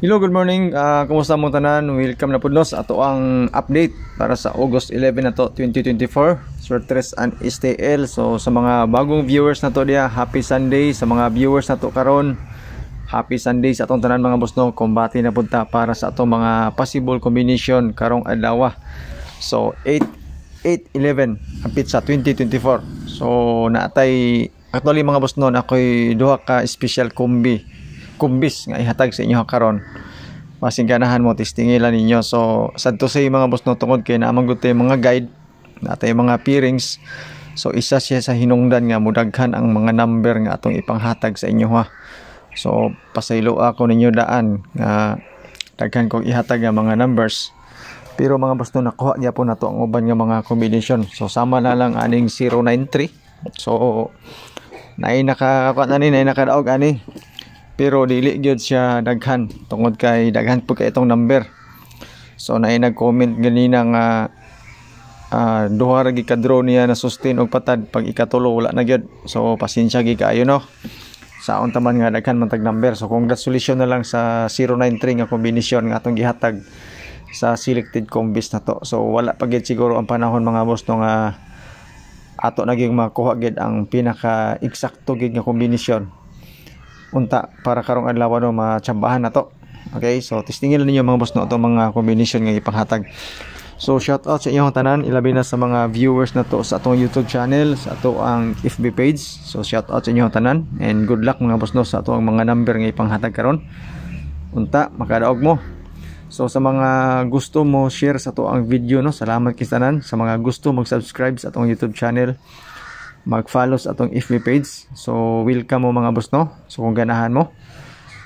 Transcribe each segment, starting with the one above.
Hello, good morning. Kumusta mo tanan? Welcome na pudnos ato ang update para sa August 11 na to 2024. Sortres and STL. So sa mga bagong viewers na to dia, happy Sunday. Sa mga viewers na to karon, happy Sunday sa atong tanan mga boss no. Kumbati na punta para sa atong mga possible combination karong adlaw. So 8-11 hapit sa 2024. So naatay actually mga boss no, ako'y duha ka special kumbis nga ihatag sa inyo karon. Masing ganahan mo testingilan ninyo. So sad to say mga boss no, tungod kay naamang gud mga guide natay mga pairings. So isa siya sa hinungdan nga mudaghan ang mga number nga atong ipanghatag sa inyo ha. So pasaylo ako ninyo daan nga daghan kong ihatag nga mga numbers. Pero mga boss no, nakuha niya po nato ang uban nga mga combination. So sama na lang aning 093. So nay nakadaog ani. Pero dili gyud siya daghan tungod kay daghan po kay itong number. So naay nag-comment ganina nga duha ra gi ka draw niya na sustain og patad pag ikatulo wala na gyud. So pasensya gi kaayo no. Saon taman nga daghan man tag number. So congratulations na lang sa 093 nga kombinasyon nga atong gihatag sa selected combis na to. So wala pa gyud siguro ang panahon mga boss no nga ato naging makuha gyud ang pinaka eksakto gyud nga kombinasyon unta para karong adlaw no matsambahan na to. Okay, so testingin ninyo mga boss no itong mga combination nga ipanghatag. So shout out sa inyong tanan, ilabi na sa mga viewers na to sa atong YouTube channel, sa ato ang FB page. So shout out sa inyong tanan and good luck mga boss no sa atong mga number nga ipanghatag karon unta makadaog mo. So sa mga gusto mo share sa ato ang video no, salamat kay tanan. Sa mga gusto mag-subscribe sa atong YouTube channel, mag-follow sa atong FB page. So welcome mo mga boss no. So kung ganahan mo,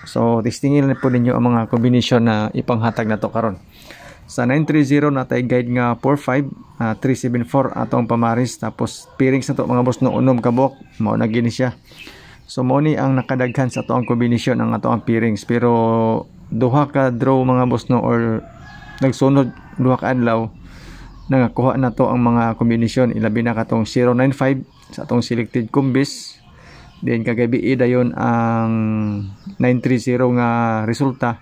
so testingin na po ninyo ang mga combination na ipanghatag na to karon. Sa 930 natay guide nga 45 374 atong pamaris, tapos pairings na to mga boss no, unom kabok mao na gini siya. So mo ni ang nakadaghan sa atong combination ang atong pairings, pero duha ka draw mga boss no or nagsunod duha ka adlaw nagakuha na to ang mga kombinasyon. Ilabi na katong 095 sa atong selected combis, then kagabi dayon ang 930 nga resulta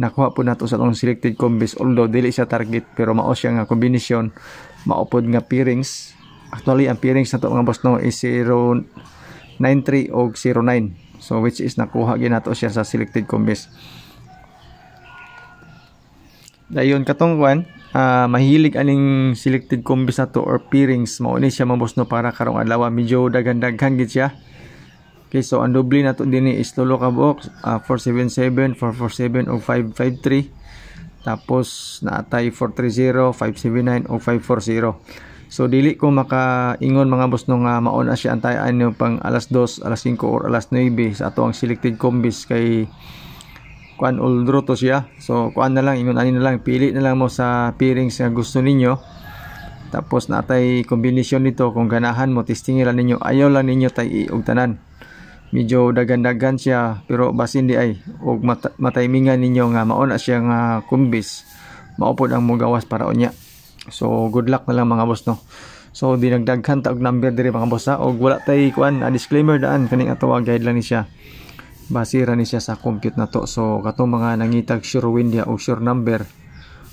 nakuha po nato sa atong selected combis, although dili siya target pero mao siya nga kombinasyon, maupod nga pairings. Actually ang pairings na to mga boss no is 093 o 09, so which is nakuha gyud nato siya sa selected combis. Dayon katong mahilig aning selected combis na to or pairings, mao ni siya mga boss no para karong adlaw medyo daghan-daghan gid siya. Okay, so ang doble na to dinhi is tulo ka box, 477, 447 o 553, tapos naatay 430, 579 o 540. So dili ko makaingon mga boss no nga mao na siya antayan yung pang alas 2, alas 5 or alas 9 sa ato ang selected combis kay kuan uldro to siya. So kuan na lang, ingon ani na lang, pili na lang mo sa pairings nga gusto ninyo, tapos natay kombinasyon nito kung ganahan mo testingilan ninyo. Ayaw lang ninyo tay og tanan, medyo dagan-dagan siya, pero basin di ay og mataymingan ninyo nga mao na siya nga kumbis, mao pod ang mogawas para unya. So good luck na lang mga boss no. So dinagdaghan ta og number diri mga boss ha, og wala tay kuan disclaimer daan kaning ato guide lang ni siya, basira ni siya sa compute na to. So katong mga nangitag sure win dia o sure number,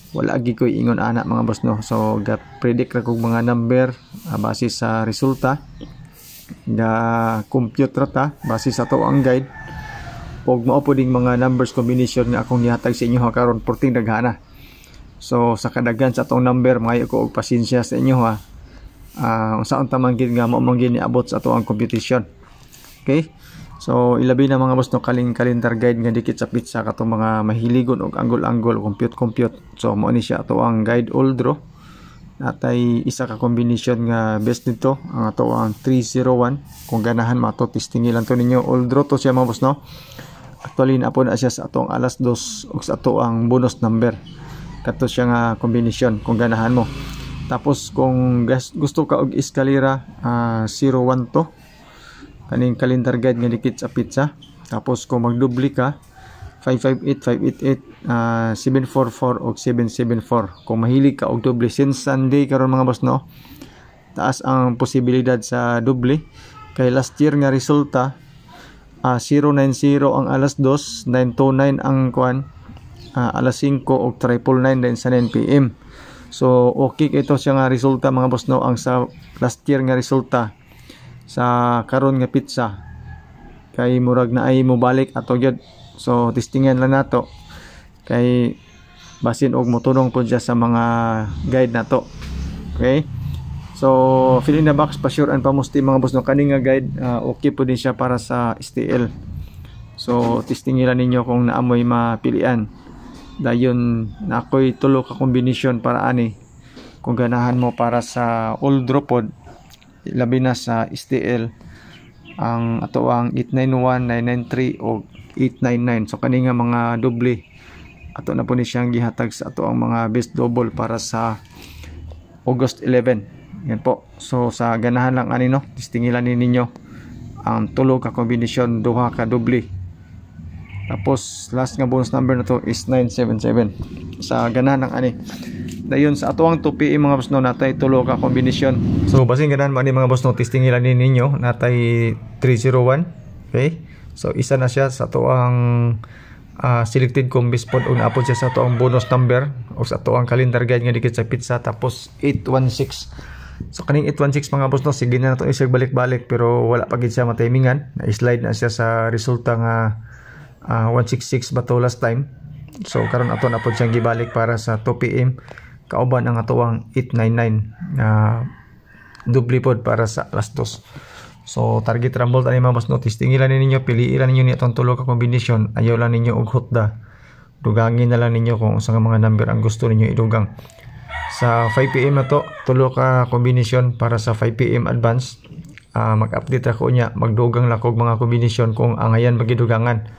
wala agi koy ingon ana mga boss no. So ga predict ra kog mga number base sa resulta ga compute ra ta base sa to ang guide, og mao po ding mga numbers combination nga akong gihatag sa inyo karon porting daghana. So sa kadaghan sa atong number maayo ko og pasensya sa inyo ha. Unsaon ta man gid nga mao man gid niabot sa ato ang competition. Okay, so ilabi na mga boss no kaling calendar guide nga dikit sa pizza katong mga mahiligon og angle-angle compute. So mo ni siya ato ang guide all draw. Natay isa ka combination nga best nito ang ato ang 301. Kung ganahan mato testingilan to ninyo, all draw to siya mga boss no. Actually na po na siya sa atong alas 2 og sa ato ang bonus number. Kato siya nga combination kung ganahan mo. Tapos kung gusto ka og eskalera 01 to kaning calendar guide nga dikit sa pizza. Tapos kung magdubli ka 558, 588, 744 o 774. Kung mahilig ka og doble since Sunday karon mga boss no, taas ang posibilidad sa doble kay last year nga resulta 090 ang alas 2, 929 ang kuan alas 5 o 999 din sa 9 PM. So okay kay ito siya nga resulta mga boss no, ang sa last year nga resulta sa karon nga pizza kay murag na ay mobalik ato gyud. So testingan lang nato kay basin og motunong po dyan sa mga guide nato. Okay, so fill in the box pa sure and pamusti mga boss no, kani nga guide okay po din siya para sa STL. So testingilan ninyo kung naamoy mapilian. Dayon na ako'y tulo ka kombinasyon para ani kung ganahan mo para sa old dropod labi na sa STL ang ato ang 891, 993 o 899. So kani nga mga doble ato na po ni siyang gihatag sa ato ang mga best double para sa August 11. Yan po. So sa ganahan lang ani no, testingilan ninyo ang tulo ka kombinasyon, duha ka doble. Tapos last nga bonus number na to is 977 sa ganahan ng ani. Dayon sa atuang 2 PM mga boss no, natay tulo ka kombinasyon. So basin ganahan mo ani mga boss no, testingilan ninyo natay 301. Okay, so isa na siya sa atuang selected combis pod og naapod siya sa atuang bonus number o sa atuang calendar guide nga dikit sa pizza. Tapos 816. So kaning 816 mga boss no, sige na nato isig balik-balik pero wala pa gid siya matimingan, na slide na siya sa resulta nga 166 ba to last time. So karon ato na po siyang gibalik para sa 2 PM kauban ang atuang 899 na dubli pod para sa alas 2. So target rumble tani mga boss no, testingilan ninyo, piliilan ninyo ni atong tulo ka kombinasyon. Ayaw lang ninyo og hotda, dugangin na lang ninyo kung unsa nga mga number ang gusto ninyo idugang. Sa 5 PM na to, tulo ka kombinasyon para sa 5 PM advance. Mag-update ako niya, magdugang lang kog mga kombinasyon kung angayan magidugangan.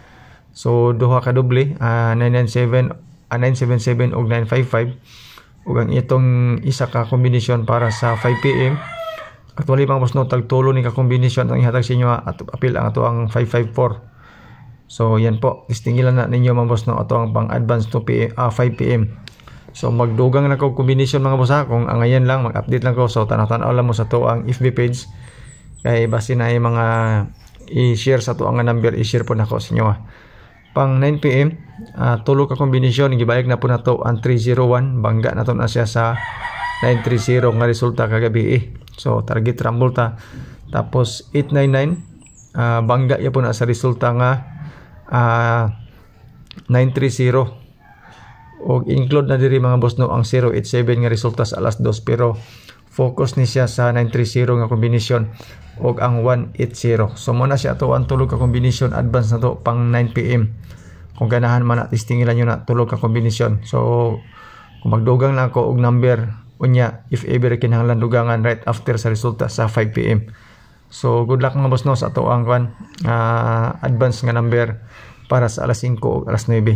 So duha ka doble, 997 ug 955 ug ang itong isa ka kombinasyon para sa 5 PM. Actually mga boss no, tagtulo ni ka kombinasyon ang ihatag sa inyo at apil ang ato ang 554. So yan po, istingilan na ninyo mga boss no, ato ang pang advance 5 PM. So magdugang na ko kombinasyon mga boss ha, kung angayan lang mag-update lang ko. So tanaw-tanaw lang mo sa to ang FB page kay basi na ay mga i-share sa to ang number, i-share po nako sa inyo ha. Pang 9 PM tulo ka kombinasyon gibalik na po nato ang 301, bangga na to na siya sa 930 nga resulta kagabi So target rumble ta. Tapos 899 bangga ya po na sa resulta nga 930 og include na diri mga boss no ang 087 nga resulta sa alas 2 pero focus ni siya sa 930 nga kombinasyon og ang 180. So mo na siya to ang tulo ka kombinasyon advance na to pang 9 PM. Kung ganahan man na testingilan nyo na tulo ka kombinasyon. So kung magdugang lang ako og number unya if ever kinahanglan dugangan right after sa resulta sa 5 PM. So good luck mga boss no sa ato ang advance nga number para sa alas 5 o alas 9.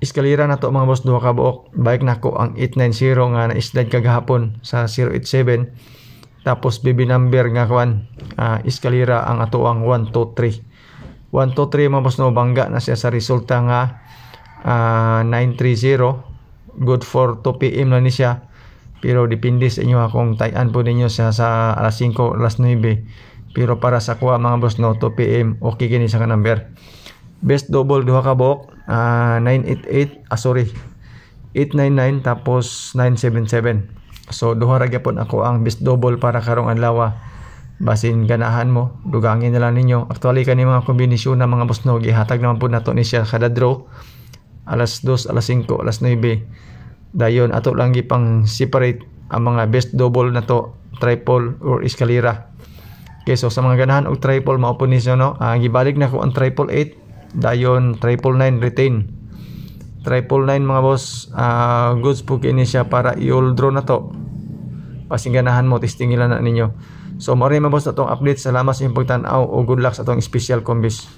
Iskalira na to mga boss, duha ka buok. Balik na ko ang 890 nga na-slide kagahapon sa 087. Tapos baby number nga iskalira ang ato ang 123. 123 mga boss no, bangga na siya sa resulta nga 930. Good for 2 PM lang ni siya. Pero depende sa inyo kung tayan po ninyo siya sa alas 5 alas 9. Pero para sa kuha mga boss no, 2 PM okay kini sa number. Best double duha ka buok, 988 899 tapos 977. So duha ra gyapon ako ang best double para karong adlaw. Basin ganahan mo, dugangin na lang ninyo. Actually kani mga kombinasyon na mga boss no, gihatag naman po nato ni siya kada draw alas 2, alas 5, alas 9. Dayon ato lang gipang separate ang mga best double na to, triple or escalera. Okay, so sa mga ganahan og triple mao po ni siya no, gibalik na ko ang 888, dayon 999 retain. 999 mga boss, goods po kini siya para i-all draw na to. Pasing ganahan mo, testingilan na ninyo. So mao rin mga boss atong update. Salamat sa inyong pagtan-aw o good luck sa atong special combis.